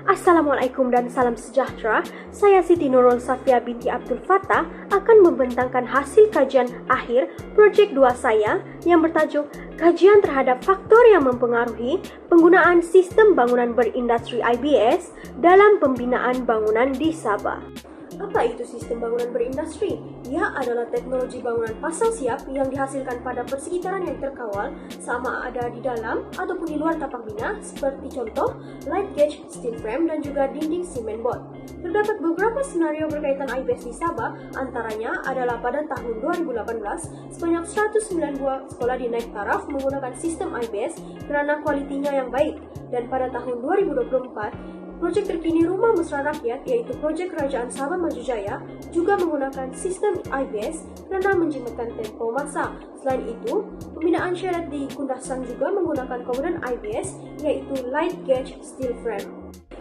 Assalamualaikum dan salam sejahtera. Saya Siti Nurul Safia binti Abdul Fattah akan membentangkan hasil kajian akhir projek 2 saya yang bertajuk Kajian terhadap faktor yang mempengaruhi penggunaan sistem bangunan berindustri IBS dalam pembinaan bangunan di Sabah. Apa itu sistem bangunan berindustri? Ia adalah teknologi bangunan pasang siap yang dihasilkan pada persekitaran yang terkawal sama ada di dalam ataupun di luar tapak bina, seperti contoh light gauge steel frame dan juga dinding semen board. Terdapat beberapa senario berkaitan IBS di Sabah, antaranya adalah pada tahun 2018 sebanyak 109 buah sekolah dinaik taraf menggunakan sistem IBS kerana kualitinya yang baik, dan pada tahun 2024 projek terkini Rumah Mesra Rakyat, iaitu projek Kerajaan Sabah Maju Jaya, juga menggunakan sistem IBS kerana menjimatkan tempoh masa. Selain itu, pembinaan syarat di Kundasang juga menggunakan komponen IBS, iaitu light gauge steel frame.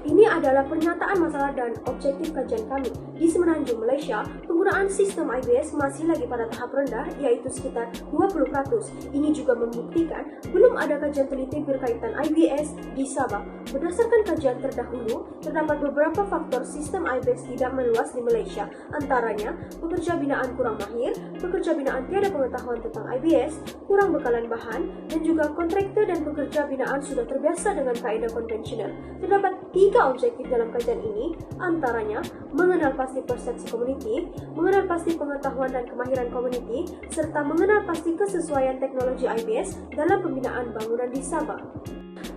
Ini adalah pernyataan masalah dan objektif kajian kami. Di Semenanjung Malaysia, penggunaan sistem IBS masih lagi pada tahap rendah, iaitu sekitar 20%. Ini juga membuktikan belum ada kajian teliti berkaitan IBS di Sabah. Berdasarkan kajian terdahulu, terdapat beberapa faktor sistem IBS tidak meluas di Malaysia, antaranya pekerja binaan kurang mahir, pekerja binaan tiada pengetahuan tentang IBS, kurang bekalan bahan, dan juga kontraktor dan pekerja binaan sudah terbiasa dengan kaedah konvensional. Terdapat 3 objektif dalam kajian ini, antaranya mengenal pasti persepsi komuniti, mengenal pasti pengetahuan dan kemahiran komuniti, serta mengenal pasti kesesuaian teknologi IBS dalam pembinaan bangunan di Sabah.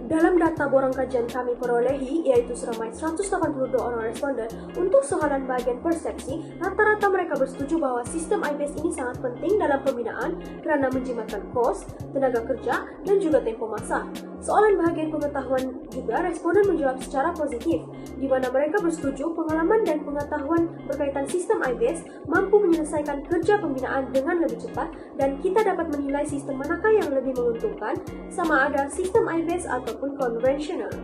Dalam data borang kajian kami perolehi, yaitu seramai 182 orang responden, untuk soalan bahagian persepsi, rata-rata mereka bersetuju bahawa sistem IBS ini sangat penting dalam pembinaan kerana menjimatkan kos, tenaga kerja, dan juga tempoh masa. Soalan bahagian pengetahuan juga responden menjawab secara positif, di mana mereka bersetuju pengalaman dan pengetahuan berkaitan sistem IBS mampu menyelesaikan kerja pembinaan dengan lebih cepat, dan kita dapat menilai sistem manakah yang lebih menguntungkan, sama ada sistem IBS ataupun konvensional.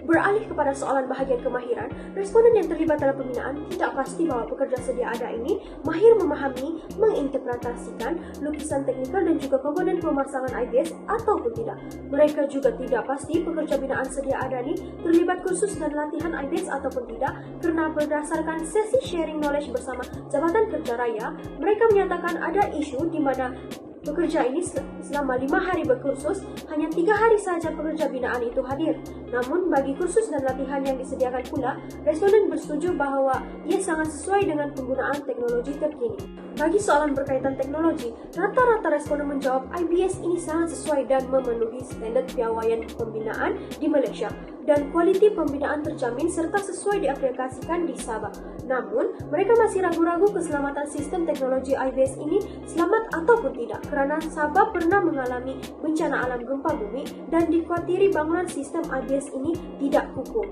Beralih kepada soalan bahagian kemahiran, responden yang terlibat dalam pembinaan tidak pasti bahawa pekerja sedia ada ini mahir memahami, menginterpretasikan lukisan teknikal dan juga komponen pemasangan IBS ataupun tidak. Mereka juga tidak pasti pekerja binaan sedia ada ini terlibat kursus dan latihan IBS ataupun tidak, kerana berdasarkan sesi sharing knowledge bersama Jabatan Kerja Raya, mereka menyatakan ada isu di mana pekerja ini selama 5 hari berkursus, hanya 3 hari sahaja pekerja binaan itu hadir. Namun, bagi kursus dan latihan yang disediakan pula, responden bersetuju bahawa ia sangat sesuai dengan penggunaan teknologi terkini. Bagi soalan berkaitan teknologi, rata-rata responden menjawab IBS ini sangat sesuai dan memenuhi standard piawaian pembinaan di Malaysia, dan kualiti pembinaan terjamin serta sesuai diaplikasikan di Sabah. Namun, mereka masih ragu-ragu keselamatan sistem teknologi IBS ini selamat ataupun tidak, kerana Sabah pernah mengalami bencana alam gempa bumi dan dikhawatiri bangunan sistem IBS ini tidak kukuh.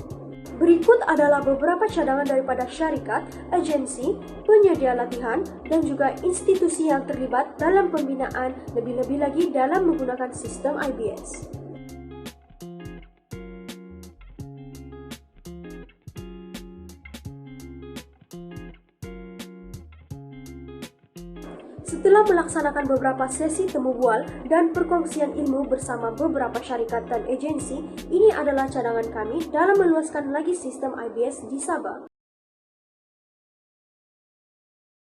Berikut adalah beberapa cadangan daripada syarikat, agensi, penyedia latihan, dan juga institusi yang terlibat dalam pembinaan, lebih-lebih lagi dalam menggunakan sistem IBS. Setelah melaksanakan beberapa sesi temu bual dan perkongsian ilmu bersama beberapa syarikat dan agensi, ini adalah cadangan kami dalam meluaskan lagi sistem IBS di Sabah.